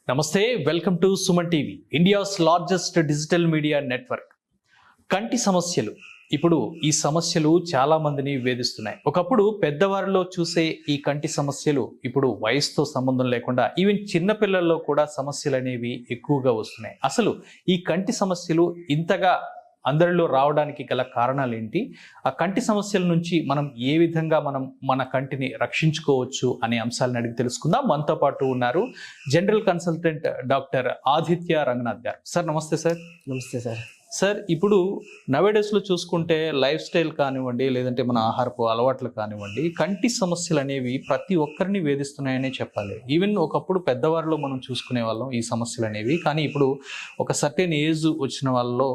నమస్తే, welcome to Suman TV, India's largest digital media network. కంటి సమస్యలు ఇప్పుడు ఈ సమస్యలు చాలా మందిని వేధిస్తున్నాయి. ఒకప్పుడు పెద్దవారిలో చూసే ఈ కంటి సమస్యలు ఇప్పుడు వయసుతో సంబంధం లేకుండా ఈవెన్ చిన్నపిల్లల్లో కూడా సమస్యలు అనేవి ఎక్కువగా వస్తున్నాయి. అసలు ఈ కంటి సమస్యలు ఇంతగా అందరిలో రావడానికి గల కారణాలు ఏంటి? ఆ కంటి సమస్యల నుంచి మనం ఏ విధంగా మన కంటిని రక్షించుకోవచ్చు అనే అంశాలను అడిగి తెలుసుకుందాం. మనతో పాటు ఉన్నారు general consultant doctor Aditya Ranganath గారు. సార్ నమస్తే. సార్ నమస్తే సార్. సార్, ఇప్పుడు నవేడేస్లో చూసుకుంటే లైఫ్ స్టైల్ కానివ్వండి, లేదంటే మన ఆహారపు అలవాట్లు కానివ్వండి, కంటి సమస్యలు అనేవి ప్రతి ఒక్కరిని వేధిస్తున్నాయనే చెప్పాలి. ఈవెన్ ఒకప్పుడు పెద్దవారిలో మనం చూసుకునే వాళ్ళం ఈ సమస్యలు అనేవి, కానీ ఇప్పుడు ఒక సర్టెన్ ఏజ్ వచ్చిన వాళ్ళలో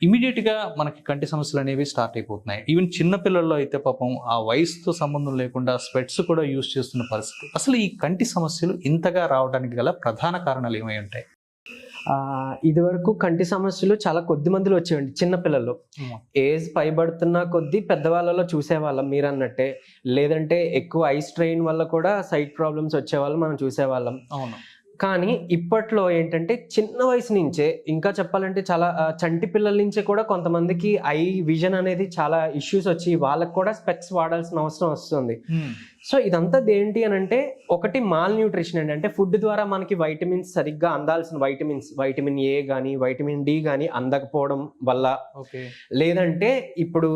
ఇమీడియట్గా మనకి కంటి సమస్యలు అనేవి స్టార్ట్ అయిపోతున్నాయి. ఈవెన్ చిన్నపిల్లల్లో అయితే పాపం ఆ వయసుతో సంబంధం లేకుండా స్పెట్స్ కూడా యూజ్ చేస్తున్న పరిస్థితి. అసలు ఈ కంటి సమస్యలు ఇంతగా రావడానికి గల ప్రధాన కారణాలు ఏమై ఉంటాయి? ఇదివరకు కంటి సమస్యలు చాలా కొద్ది మందిలో వచ్చేవండి చిన్నపిల్లల్లో. ఏజ్ పైబడుతున్న కొద్దీ పెద్దవాళ్ళలో చూసేవాళ్ళం మీరు అన్నట్టే. లేదంటే ఎక్కువ ఐ స్ట్రెయిన్ వల్ల కూడా సైట్ ప్రాబ్లమ్స్ వచ్చేవాళ్ళు మనం చూసేవాళ్ళం. అవును. కానీ ఇప్పట్లో ఏంటంటే చిన్న వయసు నుంచే, ఇంకా చెప్పాలంటే చాలా చంటి పిల్లల నుంచే కూడా కొంతమందికి ఐ విజన్ అనేది చాలా ఇష్యూస్ వచ్చి వాళ్ళకి కూడా స్పెక్స్ వాడాల్సిన అవసరం వస్తుంది. సో ఇదంతా ఏంటి అని అంటే, ఒకటి మాల్ న్యూట్రిషన్ అండి. అంటే ఫుడ్ ద్వారా మనకి వైటమిన్స్ సరిగ్గా అందాల్సిన వైటమిన్ ఏ కానీ వైటమిన్ డి కానీ అందకపోవడం వల్ల, లేదంటే ఇప్పుడు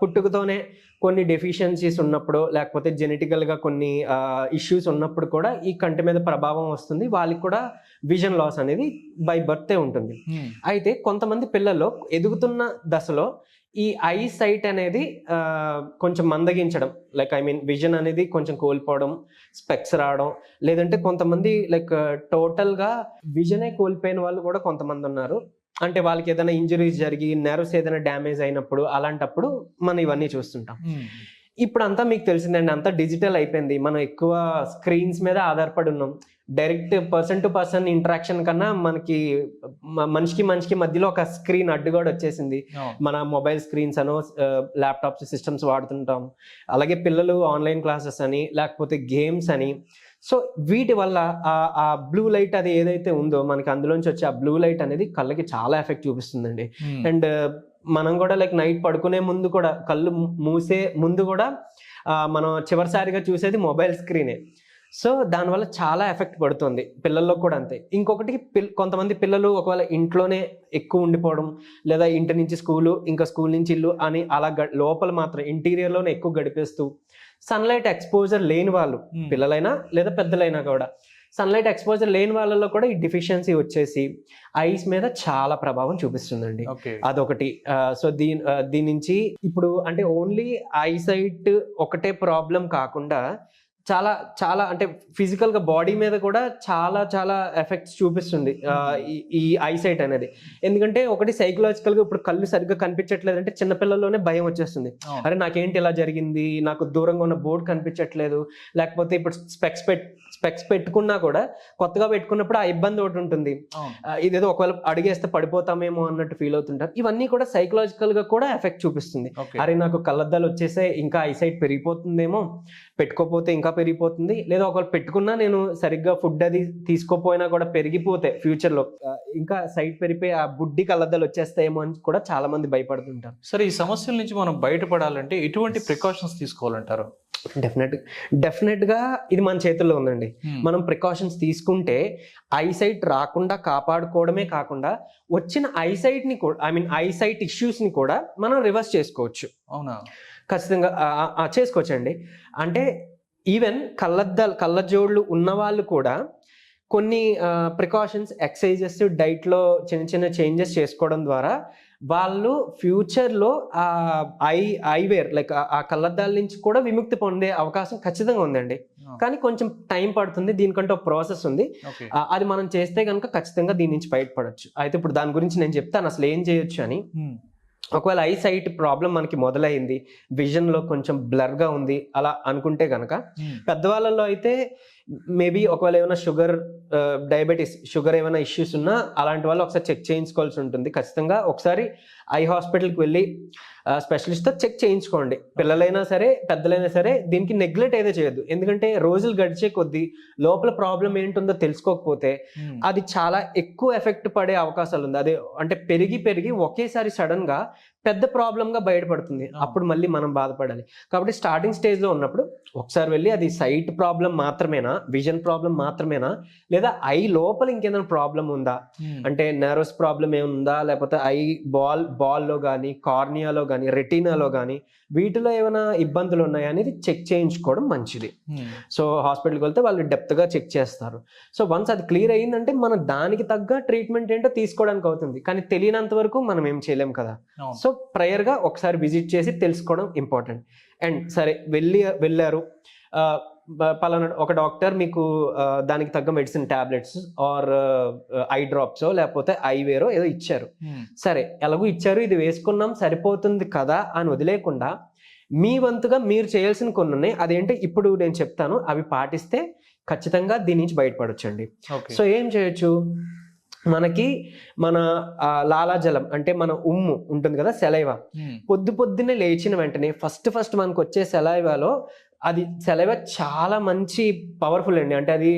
పుట్టుకతోనే కొన్ని డెఫిషియన్సీస్ ఉన్నప్పుడు, లేకపోతే జెనెటికల్గా కొన్ని ఇష్యూస్ ఉన్నప్పుడు కూడా ఈ కంటి మీద ప్రభావం వస్తుంది. వాళ్ళకి కూడా విజన్ లాస్ అనేది బై బర్తే ఉంటుంది. అయితే కొంతమంది పిల్లల్లో ఎదుగుతున్న దశలో ఈ ఐ సైట్ అనేది కొంచెం మందగించడం, విజన్ అనేది కొంచెం కోల్పోవడం, స్పెక్స్ రావడం, లేదంటే కొంతమంది టోటల్గా విజనే కోల్పోయిన వాళ్ళు కూడా కొంతమంది ఉన్నారు. అంటే వాళ్ళకి ఏదైనా ఇంజరీస్ జరిగి నెర్వ్స్ ఏదైనా డ్యామేజ్ అయినప్పుడు, అలాంటప్పుడు మనం ఇవన్నీ చూస్తుంటాం. ఇప్పుడు అంతా మీకు తెలిసిందండి, అంతా డిజిటల్ అయిపోయింది. మనం ఎక్కువ స్క్రీన్స్ మీద ఆధారపడి ఉన్నాం. Direct person to person interaction కన్నా మనకి మనిషికి మధ్యలో ఒక స్క్రీన్ అడ్డుగోడ వచ్చేసింది. మన మొబైల్ స్క్రీన్స్ అనో ల్యాప్టాప్స్ సిస్టమ్స్ వాడుతుంటాం. అలాగే పిల్లలు ఆన్లైన్ క్లాసెస్ అని, లేకపోతే గేమ్స్ అని. సో వీటి వల్ల ఆ బ్లూ లైట్ అది ఏదైతే ఉందో మనకి అందులోంచి వచ్చే ఆ బ్లూ లైట్ అనేది కళ్ళకి చాలా ఎఫెక్ట్ చూపిస్తుందండి. అండ్ మనం కూడా నైట్ పడుకునే ముందు కూడా, కళ్ళు మూసే ముందు కూడా మనం చివరిసారిగా చూసేది మొబైల్ స్క్రీనే. సో దానివల్ల చాలా ఎఫెక్ట్ పడుతుంది. పిల్లల్లో కూడా అంతే. ఇంకొకటి, కొంతమంది పిల్లలు ఒకవేళ ఇంట్లోనే ఎక్కువ ఉండిపోవడం, లేదా ఇంటి నుంచి స్కూలు, ఇంకా స్కూల్ నుంచి ఇల్లు అని అలా లోపల మాత్రం ఇంటీరియర్లోనే ఎక్కువ గడిపేస్తూ, సన్లైట్ ఎక్స్పోజర్ లేని వాళ్ళు, పిల్లలైనా లేదా పెద్దలైనా కూడా సన్లైట్ ఎక్స్పోజర్ లేని వాళ్ళలో కూడా ఈ డెఫిషియన్సీ వచ్చేసి ఐస్ మీద చాలా ప్రభావం చూపిస్తుందండి. అదొకటి. సో దీని నుంచి ఇప్పుడు అంటే ఓన్లీ ఐసైట్ ఒకటే ప్రాబ్లం కాకుండా చాలా చాలా అంటే ఫిజికల్గా బాడీ మీద కూడా చాలా చాలా ఎఫెక్ట్స్ చూపిస్తుంది ఈ ఐసైట్ అనేది. ఎందుకంటే ఒకటి సైకలాజికల్గా, ఇప్పుడు కళ్ళు సరిగ్గా కనిపించట్లేదు అంటే చిన్నపిల్లల్లోనే భయం వచ్చేస్తుంది. అరే నాకేంటి ఇలా జరిగింది, నాకు దూరంగా ఉన్న బోర్డు కనిపించట్లేదు, లేకపోతే ఇప్పుడు స్పెక్స్ పెట్టుకున్నా కూడా కొత్తగా పెట్టుకున్నప్పుడు ఆ ఇబ్బంది ఒకటి ఉంటుంది. ఇదేదో ఒకవేళ అడిగేస్తే పడిపోతామేమో అన్నట్టు ఫీల్ అవుతుంటారు. ఇవన్నీ కూడా సైకలాజికల్గా కూడా ఎఫెక్ట్ చూపిస్తుంది. అరే నాకు కళ్ళద్దాలు వచ్చేసే, ఇంకా ఐసైట్ పెరిగిపోతుందేమో, పెట్టుకోపోతే ఇంకా పెరిగిపోతుంది, లేదా ఒకవేళ పెట్టుకున్నా నేను సరిగ్గా ఫుడ్ అది తీసుకోపోయినా కూడా పెరిగిపోతే ఫ్యూచర్లో ఇంకా సైట్ పెరిగిపోయి ఆ బుడ్డి కళ్ళద్దాలు వచ్చేస్తాయేమో అని కూడా చాలా మంది భయపడుతుంటారు. సరే, ఈ సమస్యల నుంచి మనం బయటపడాలంటే ఎటువంటి ప్రికాషన్స్ తీసుకోవాలంటారు? డెఫినెట్గా ఇది మన చేతుల్లో ఉందండి. మనం ప్రికాషన్స్ తీసుకుంటే ఐసైట్ రాకుండా కాపాడుకోవడమే కాకుండా వచ్చిన ఐసైట్ని కూడా, ఐసైట్ ఇష్యూస్ని కూడా మనం రివర్స్ చేసుకోవచ్చు. అవునా? ఖచ్చితంగా చేసుకోవచ్చండి. అంటే ఈవెన్ కళ్ళజోళ్ళు ఉన్న వాళ్ళు కూడా కొన్ని ప్రికాషన్స్, ఎక్సర్సైజెస్, డైట్లో చిన్న చిన్న చేంజెస్ చేసుకోవడం ద్వారా వాళ్ళు ఫ్యూచర్లో ఐవేర్ ఆ కళ్ళద్దాల నుంచి కూడా విముక్తి పొందే అవకాశం ఖచ్చితంగా ఉందండి. కానీ కొంచెం టైం పడుతుంది, దీనికంటే ఒక ప్రాసెస్ ఉంది. అది మనం చేస్తే కనుక ఖచ్చితంగా దీని నుంచి బయటపడవచ్చు. అయితే ఇప్పుడు దాని గురించి నేను చెప్తాను అసలు ఏం చేయొచ్చు అని. ఒకవేళ ఐ సైట్ ప్రాబ్లం మనకి మొదలైంది, విజన్లో కొంచెం బ్లర్గా ఉంది అలా అనుకుంటే కనుక, పెద్దవాళ్ళలో అయితే మేబీ ఒకవేళ ఏమైనా డయాబెటీస్, షుగర్ ఏమైనా ఇష్యూస్ ఉన్నా అలాంటి వాళ్ళు ఒకసారి చెక్ చేయించుకోవాల్సి ఉంటుంది. ఖచ్చితంగా ఒకసారి ఐ హాస్పిటల్కి వెళ్ళి స్పెషలిస్ట్తో చెక్ చేయించుకోండి. పిల్లలైనా సరే పెద్దలైనా సరే దీనికి నెగ్లెక్ట్ అయితే చేయొద్దు. ఎందుకంటే రోజులు గడిచే కొద్దీ లోపల ప్రాబ్లం ఏంటుందో తెలుసుకోకపోతే అది చాలా ఎక్కువ ఎఫెక్ట్ పడే అవకాశాలు ఉంది. అదే అంటే పెరిగి పెరిగి ఒకేసారి సడన్ గా పెద్ద ప్రాబ్లంగా బయటపడుతుంది. అప్పుడు మళ్ళీ మనం బాధపడాలి. కాబట్టి స్టార్టింగ్ స్టేజ్లో ఉన్నప్పుడు ఒకసారి వెళ్ళి అది సైట్ ప్రాబ్లం మాత్రమేనా, విజన్ ప్రాబ్లం మాత్రమేనా, లేదా ఐ లోపల ఇంకేదైనా ప్రాబ్లం ఉందా, అంటే నర్వస్ ప్రాబ్లం ఏముందా, లేకపోతే ఐ బాల్లో కానీ, కార్నియాలో కానీ, రెటీనాలో కానీ వీటిలో ఏమైనా ఇబ్బందులు ఉన్నాయా అనేది చెక్ చేయించుకోవడం మంచిది. సో హాస్పిటల్కి వెళ్తే వాళ్ళు డెప్త్గా చెక్ చేస్తారు. సో వన్స్ అది క్లియర్ అయ్యిందంటే మనం దానికి తగ్గ ట్రీట్మెంట్ ఏంటో తీసుకోవడానికి అవుతుంది. కానీ తెలియనంత వరకు మనం ఏం చేయలేం కదా. సో ప్రైయర్గా ఒకసారి విజిట్ చేసి తెలుసుకోవడం ఇంపార్టెంట్. అండ్ సరే వెళ్ళారు, పలానా ఒక డాక్టర్ మీకు దానికి తగ్గ medicine tablets or eye drops లేకపోతే ఐవేరో ఏదో ఇచ్చారు. సరే ఎలాగో ఇచ్చారు, ఇది వేసుకున్నాం సరిపోతుంది కదా అని వదిలేకుండా మీ వంతుగా మీరు చేయాల్సిన కొన్ని ఉన్నాయి. అదేంటి ఇప్పుడు నేను చెప్తాను, అవి పాటిస్తే ఖచ్చితంగా దీని నుంచి బయటపడొచ్చండి. సో ఏం చేయొచ్చు, మనకి మన లాలాజలం అంటే మన ఉమ్ము ఉంటుంది కదా, సెలైవా. పొద్దున్నే లేచిన వెంటనే ఫస్ట్ మనకు వచ్చే సెలైవాలో అది సెలైవా చాలా మంచి పవర్ఫుల్ అండి. అంటే అది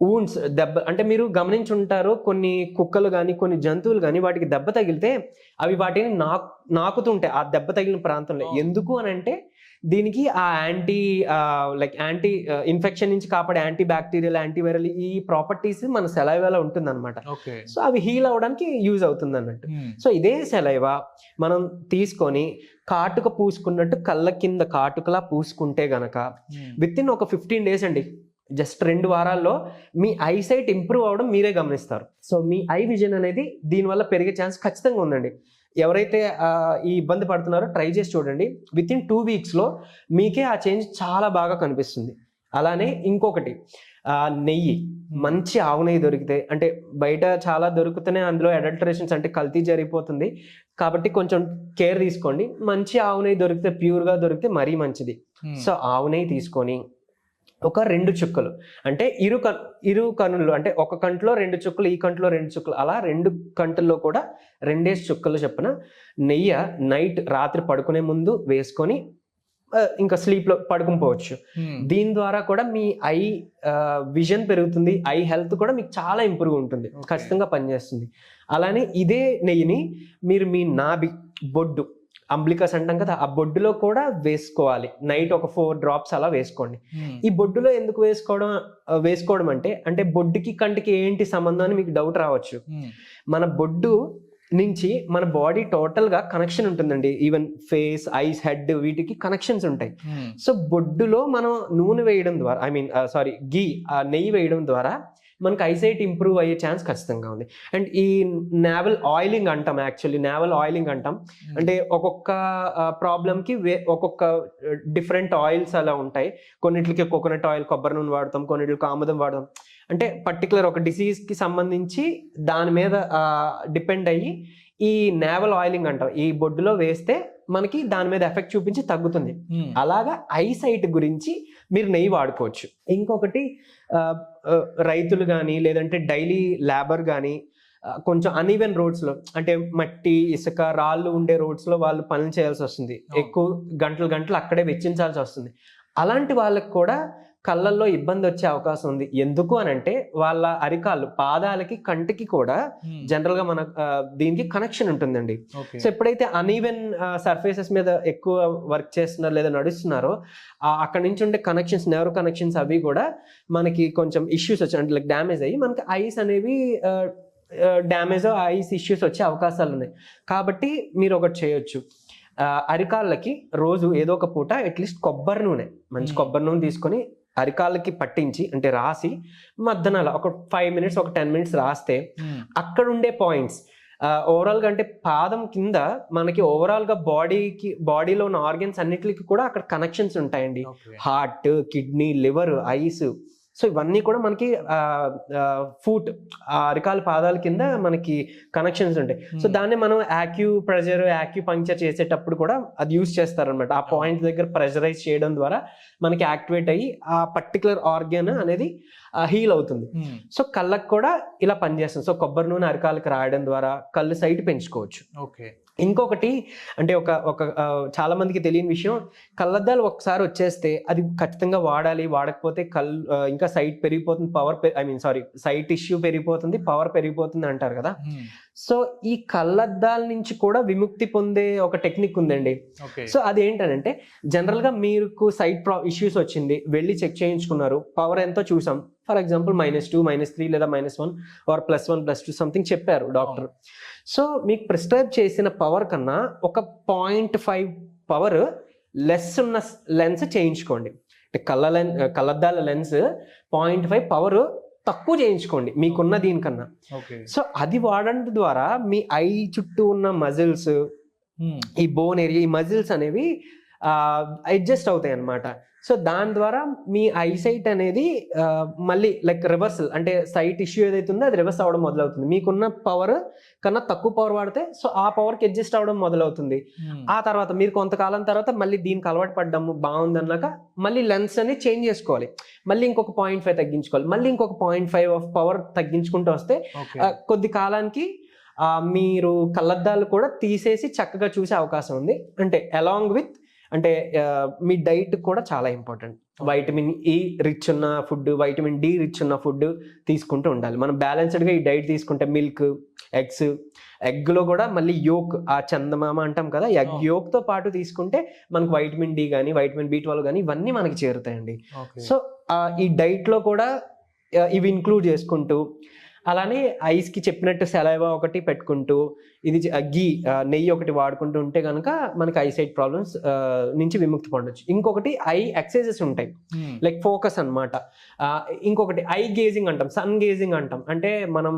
ఊన్స్ దెబ్బ అంటే మీరు గమనించుంటారు, కొన్ని కుక్కలు కానీ కొన్ని జంతువులు కానీ వాటికి దెబ్బ తగిలితే అవి వాటిని నాకుతుంటాయి ఆ దెబ్బ తగిలిన ప్రాంతంలో. ఎందుకు అని అంటే దీనికి ఆ యాంటీ ఇన్ఫెక్షన్ నుంచి కాపాడే యాంటీ బ్యాక్టీరియల్, యాంటీవైరల్ ఈ ప్రాపర్టీస్ మన సెలైవాలో ఉంటుంది అనమాట. సో అవి హీల్ అవ్వడానికి యూజ్ అవుతుంది అన్నట్టు. సో ఇదే సెలైవా మనం తీసుకొని కాటుక పూసుకున్నట్టు కళ్ళ కింద కాటుకలా పూసుకుంటే గనక విత్ ఇన్ ఒక 15 days అండి, జస్ట్ 2 వారాల్లో మీ ఐసైట్ ఇంప్రూవ్ అవ్వడం మీరే గమనిస్తారు. సో మీ ఐ విజన్ అనేది దీనివల్ల పెరిగే ఛాన్స్ ఖచ్చితంగా ఉందండి. ఎవరైతే ఈ ఇబ్బంది పడుతున్నారో ట్రై చేసి చూడండి. విత్ ఇన్ 2 weeksలో మీకే ఆ చేంజ్ చాలా బాగా కనిపిస్తుంది. అలానే ఇంకొకటి, నెయ్యి, మంచి ఆవు నెయ్యి దొరికితే, అంటే బయట చాలా దొరుకుతూనే అందులో అడల్టరేషన్స్ అంటే కల్తీ జరిగిపోతుంది కాబట్టి కొంచెం కేర్ తీసుకోండి. మంచి ఆవు నెయ్యి దొరికితే, ప్యూర్గా దొరికితే మరీ మంచిది. సో ఆవు నెయ్యి తీసుకొని ఒక 2 చుక్కలు, అంటే ఇరు కనులు, అంటే ఒక కంట్లో 2 చుక్కలు, ఈ కంట్లో 2 చుక్కలు, అలా 2 కంటుల్లో కూడా 2 చుక్కలు చొప్పున నెయ్యి నైట్ రాత్రి పడుకునే ముందు వేసుకొని ఇంకా స్లీప్లో పడుకుని పోవచ్చు. దీని ద్వారా కూడా మీ ఐ విజన్ పెరుగుతుంది, ఐ హెల్త్ కూడా మీకు చాలా ఇంప్రూవ్ ఉంటుంది, ఖచ్చితంగా పనిచేస్తుంది. అలానే ఇదే నెయ్యిని మీరు మీ నాభి, బొడ్డు, అంబ్లికస్ అంటాం కదా, ఆ బొడ్డులో కూడా వేసుకోవాలి. నైట్ ఒక 4 drops అలా వేసుకోండి. ఈ బొడ్డులో ఎందుకు వేసుకోవడం అంటే బొడ్డుకి కంటికి ఏంటి సంబంధం అని మీకు డౌట్ రావచ్చు. మన బొడ్డు నుంచి మన బాడీ టోటల్ గా కనెక్షన్ ఉంటుందండి. ఈవెన్ ఫేస్, ఐస్, హెడ్ వీటికి కనెక్షన్స్ ఉంటాయి. సో బొడ్డులో మనం నూనె వేయడం ద్వారా, నెయ్యి వేయడం ద్వారా మనకు ఐసైట్ ఇంప్రూవ్ అయ్యే ఛాన్స్ ఖచ్చితంగా ఉంది. అండ్ ఈ నావల్ ఆయిలింగ్ అంటాం, అంటే ఒక్కొక్క ప్రాబ్లంకి ఒక్కొక్క డిఫరెంట్ ఆయిల్స్ అలా ఉంటాయి. కొన్నిటికి కోకోనట్ ఆయిల్, కొబ్బరి నూనె వాడతాం, కొన్నిటికి ఆముదం వాడతాం. అంటే పర్టికులర్ ఒక డిసీజ్కి సంబంధించి దాని మీద డిపెండ్ అయ్యి ఈ నావల్ ఆయిలింగ్ అంటాం, ఈ బొడ్డులో వేస్తే మనకి దాని మీద ఎఫెక్ట్ చూపించి తగ్గుతుంది. అలాగా ఐసైట్ గురించి మీరు నెయ్యి వాడుకోవచ్చు. ఇంకొకటి, రైతులు కానీ లేదంటే డైలీ లేబర్ కానీ కొంచెం అన్ఈవెన్ రోడ్స్లో, అంటే మట్టి, ఇసుక, రాళ్ళు ఉండే రోడ్స్లో వాళ్ళు పనులు చేయాల్సి వస్తుంది, ఎక్కువ గంటలు అక్కడే వెచ్చించాల్సి వస్తుంది. అలాంటి వాళ్ళకి కూడా కళ్ళల్లో ఇబ్బంది వచ్చే అవకాశం ఉంది. ఎందుకు అని అంటే వాళ్ళ అరికాళ్ళు, పాదాలకి, కంటికి కూడా జనరల్ గా మన దీనికి కనెక్షన్ ఉంటుందండి. సో ఎప్పుడైతే అన్ఈవెన్ సర్ఫేసెస్ మీద ఎక్కువ వర్క్ చేస్తున్నారో లేదా నడుస్తున్నారో అక్కడ నుంచి ఉండే కనెక్షన్స్, నెర్వ్ కనెక్షన్స్ అవి కూడా మనకి కొంచెం ఇష్యూస్ వచ్చి, అంటే లైక్ డ్యామేజ్ అయ్యి మనకి ఐస్ అనేవి డ్యామేజ్, ఐస్ ఇష్యూస్ వచ్చే అవకాశాలు ఉన్నాయి. కాబట్టి మీరు ఒకటి చేయొచ్చు, అరికాళ్ళకి రోజు ఏదో ఒక పూట అట్లీస్ట్ మంచి కొబ్బరి నూనె తీసుకొని అరికాళ్ళకి పట్టించి, అంటే రాసి మధ్యాహ్నాల ఒక 5 minutes, ఒక 10 minutes రాస్తే అక్కడ ఉండే పాయింట్స్ ఓవరాల్గా, అంటే పాదం కింద మనకి ఓవరాల్గా బాడీలో ఉన్న ఆర్గన్స్ అన్నిటికి కూడా అక్కడ కనెక్షన్స్ ఉంటాయండి. Heart, kidney, liver, ice, so ఇవన్నీ కూడా మనకి ఫూట్, అరికాల పాదాల కింద మనకి కనెక్షన్స్ ఉంటాయి. సో దాన్ని మనం యాక్యూపంక్చర్ చేసేటప్పుడు కూడా అది యూజ్ చేస్తారనమాట. ఆ పాయింట్ దగ్గర ప్రెషరైజ్ చేయడం ద్వారా మనకి యాక్టివేట్ అయ్యి ఆ పర్టికులర్ ఆర్గన్ అనేది హీల్ అవుతుంది. సో కళ్ళకు కూడా ఇలా పనిచేస్తుంది. సో కొబ్బరి నూనె అరికాలకు రాయడం ద్వారా కళ్ళు సైట్ పెంచుకోవచ్చు. ఇంకొకటి అంటే చాలా మందికి తెలియని విషయం, కళ్ళద్దాలు ఒకసారి వచ్చేస్తే అది ఖచ్చితంగా వాడాలి, వాడకపోతే ఇంకా సైట్ పెరిగిపోతుంది, సైట్ ఇష్యూ పెరిగిపోతుంది, పవర్ పెరిగిపోతుంది అంటారు కదా. సో ఈ కళ్ళద్దాల నుంచి కూడా విముక్తి పొందే ఒక టెక్నిక్ ఉందండి. సో అదేంటంటే జనరల్గా మీకు సైట్ ఇష్యూస్ వచ్చింది, వెళ్ళి చెక్ చేయించుకున్నారు, పవర్ ఎంతో చూసాం, ఫర్ ఎగ్జాంపుల్ -2, -3 లేదా -1 ఆర్ +1 +2 సంథింగ్ చెప్పారు డాక్టర్. సో మీకు ప్రిస్క్రైబ్ చేసిన పవర్ కన్నా ఒక 0.5 పవర్ లెస్ ఉన్న లెన్స్ చేయించుకోండి. అంటే కళ్ళద్దాల లెన్స్ 0.5 పవర్ తక్కువ చేయించుకోండి మీకున్న దీనికన్నా. సో అది వాడడం ద్వారా మీ ఐ చుట్టూ ఉన్న మజిల్స్, ఈ బోన్ ఏరియా, ఈ మజిల్స్ అనేవి అడ్జస్ట్ అవుతాయి అన్నమాట. సో దాని ద్వారా మీ ఐసైట్ అనేది మళ్ళీ లైక్ రివర్సల్, అంటే సైట్ ఇష్యూ ఏదైతే ఉందో అది రివర్స్ అవ్వడం మొదలవుతుంది. మీకున్న పవర్ కన్నా తక్కువ పవర్ వాడితే సో ఆ పవర్కి అడ్జస్ట్ అవ్వడం మొదలవుతుంది. ఆ తర్వాత మీరు కొంతకాలం తర్వాత మళ్ళీ దీనికి అలవాటు పడ్డాము, బాగుంది అన్నాక మళ్ళీ లెన్స్ అనేది చేంజ్ చేసుకోవాలి, మళ్ళీ ఇంకొక 0.5 తగ్గించుకోవాలి, మళ్ళీ ఇంకొక 0.5 ఆఫ్ పవర్ తగ్గించుకుంటూ వస్తే కొద్ది కాలానికి మీరు కళ్ళద్దాలు కూడా తీసేసి చక్కగా చూసే అవకాశం ఉంది. అంటే అలాంగ్ విత్ అంటే మీ డైట్ కూడా చాలా ఇంపార్టెంట్. వైటమిన్ ఈ రిచ్ ఉన్న ఫుడ్, వైటమిన్ డి రిచ్ ఉన్న ఫుడ్ తీసుకుంటూ ఉండాలి. మనం బ్యాలెన్స్డ్గా ఈ డైట్ తీసుకుంటే మిల్క్, ఎగ్లో కూడా మళ్ళీ యోక్, ఆ చందమామ అంటాం కదా, ఎగ్ యోక్తో పాటు తీసుకుంటే మనకు వైటమిన్ డి కానీ వైటమిన్ B12 కానీ ఇవన్నీ మనకి చేరుతాయండి. సో ఈ డైట్లో కూడా ఇవి ఇంక్లూడ్ చేసుకుంటూ, అలానే ఐస్కి చెప్పినట్టు సెలైవా ఒకటి పెట్టుకుంటూ, ఇది నెయ్యి ఒకటి వాడుకుంటూ ఉంటే కనుక మనకి ఐసైట్ ప్రాబ్లమ్స్ నుంచి విముక్తి పొందొచ్చు. ఇంకొకటి ఐ ఎక్సర్సైజెస్ ఉంటాయి, లైక్ ఫోకస్ అన్నమాట. ఇంకొకటి ఐ గేజింగ్ అంటాం, సన్ గేజింగ్ అంటాం. అంటే మనం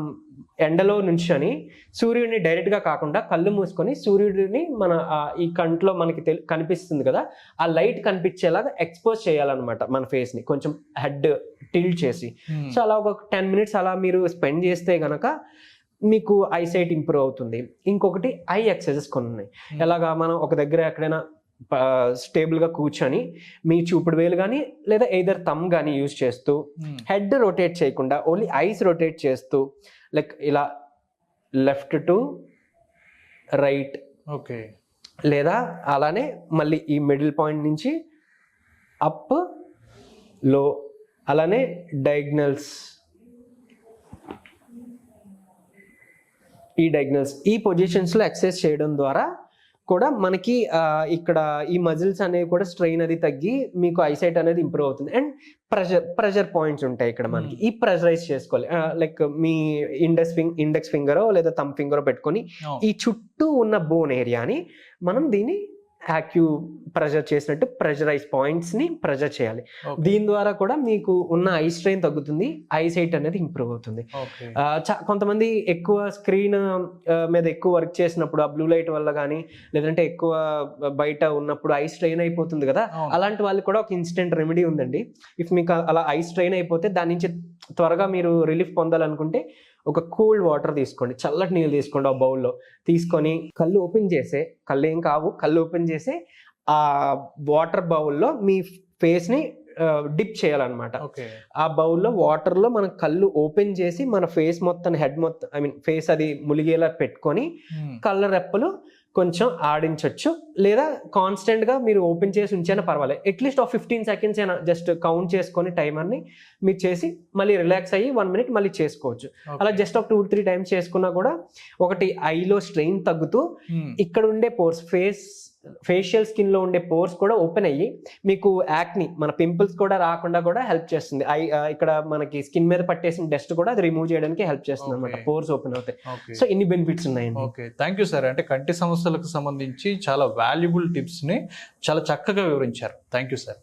ఎండలో నుంచొని సూర్యుడిని డైరెక్ట్గా కాకుండా కళ్ళు మూసుకొని సూర్యుడిని మన ఈ కంట్లో మనకి కనిపిస్తుంది కదా, ఆ లైట్ కనిపించేలాగా ఎక్స్పోజ్ చేయాలన్నమాట మన ఫేస్ని, కొంచెం హెడ్ టిల్ట్ చేసి. సో అలా ఒక 10 minutes అలా మీరు స్పెండ్ చేస్తే గనక మీకు ఐసైట్ ఇంప్రూవ్ అవుతుంది. ఇంకొకటి ఐ ఎక్సర్సైజెస్ కొన్ని ఉన్నాయి. ఎలాగా మనం ఒక దగ్గర ఎక్కడైనా స్టేబుల్గా కూర్చొని మీ చూపుడు వేలు కానీ లేదా ఎయిదర్ థంబ్ కానీ యూజ్ చేస్తూ హెడ్ రొటేట్ చేయకుండా ఓన్లీ ఐస్ రొటేట్ చేస్తూ, లైక్ ఇలా లెఫ్ట్ టు రైట్, లేదా అలానే మళ్ళీ ఈ మిడిల్ పాయింట్ నుంచి అప్ లో, అలానే డయాగ్నల్స్, ఈ పొజిషన్స్లో ఎక్సర్సైజ్ చేయడం ద్వారా కూడా మనకి ఇక్కడ ఈ మజిల్స్ అనేవి కూడా స్ట్రెయిన్ అది తగ్గి మీకు ఐసైట్ అనేది ఇంప్రూవ్ అవుతుంది. అండ్ ప్రెషర్ పాయింట్స్ ఉంటాయి ఇక్కడ మనకి, ఈ ప్రెషరైజ్ చేసుకోవాలి. లైక్ మీ ఇండెక్స్ ఫింగరో లేదా థంబ్ ఫింగరో పెట్టుకొని ఈ చుట్టూ ఉన్న బోన్ ఏరియాని మనం దీన్ని ప్రెషర్ చేసినట్టు ప్రెషరైజ్ పాయింట్స్ ని ప్రెషర్ చేయాలి. దీని ద్వారా కూడా మీకు ఉన్న ఐ స్ట్రెయిన్ తగ్గుతుంది, ఐసైట్ అనేది ఇంప్రూవ్ అవుతుంది. కొంతమంది ఎక్కువ స్క్రీన్ మీద ఎక్కువ వర్క్ చేసినప్పుడు ఆ బ్లూ లైట్ వల్ల కానీ లేదంటే ఎక్కువ బయట ఉన్నప్పుడు ఐ స్ట్రెయిన్ అయిపోతుంది కదా, అలాంటి వాళ్ళకి కూడా ఒక ఇన్స్టెంట్ రెమెడీ ఉందండి. ఇఫ్ మీకు అలా ఐ స్ట్రెయిన్ అయిపోతే దాని నుంచి త్వరగా మీరు రిలీఫ్ పొందాలనుకుంటే ఒక కూల్ వాటర్ తీసుకోండి, చల్లటి నీళ్ళు తీసుకోండి. ఆ బౌల్లో తీసుకొని కళ్ళు ఓపెన్ చేసి ఆ వాటర్ బౌల్లో మీ ఫేస్ని డిప్ చేయాలన్నమాట. ఆ బౌల్లో వాటర్లో మన కళ్ళు ఓపెన్ చేసి మన ఫేస్ మొత్తం, హెడ్ మొత్తం, ఫేస్ అది ములిగేలా పెట్టుకొని కళ్ళ రెప్పలు కొంచెం ఆడించవచ్చు, లేదా కాన్స్టెంట్గా మీరు ఓపెన్ చేసి ఉంచైనా పర్వాలేదు. అట్లీస్ట్ ఒక 15 seconds అయినా జస్ట్ కౌంట్ చేసుకొని టైమర్ని మీరు చేసి మళ్ళీ రిలాక్స్ అయ్యి 1 minute మళ్ళీ చేసుకోవచ్చు. అలా జస్ట్ ఒక 2-3 times చేసుకున్నా కూడా ఒకటి ఐలో స్ట్రెయిన్ తగ్గుతూ ఇక్కడ ఉండే పోర్స్, ఫేషియల్ స్కిన్ లో ఉండే పోర్స్ కూడా ఓపెన్ అయ్యి మీకు యాక్ని, మన పింపుల్స్ కూడా రాకుండా కూడా హెల్ప్ చేస్తుంది. ఇక్కడ మనకి స్కిన్ మీద పట్టేసిన డస్ట్ కూడా అది రిమూవ్ చేయడానికి హెల్ప్ చేస్తుంది అనమాట, పోర్స్ ఓపెన్ అవుతాయి. సో ఇన్ని బెనిఫిట్స్ ఉన్నాయండి. Okay, thank you sir. అంటే కంటి సమస్యలకు సంబంధించి చాలా వాల్యుబుల్ టిప్స్ ని చాలా చక్కగా వివరించారు. Thank you sir.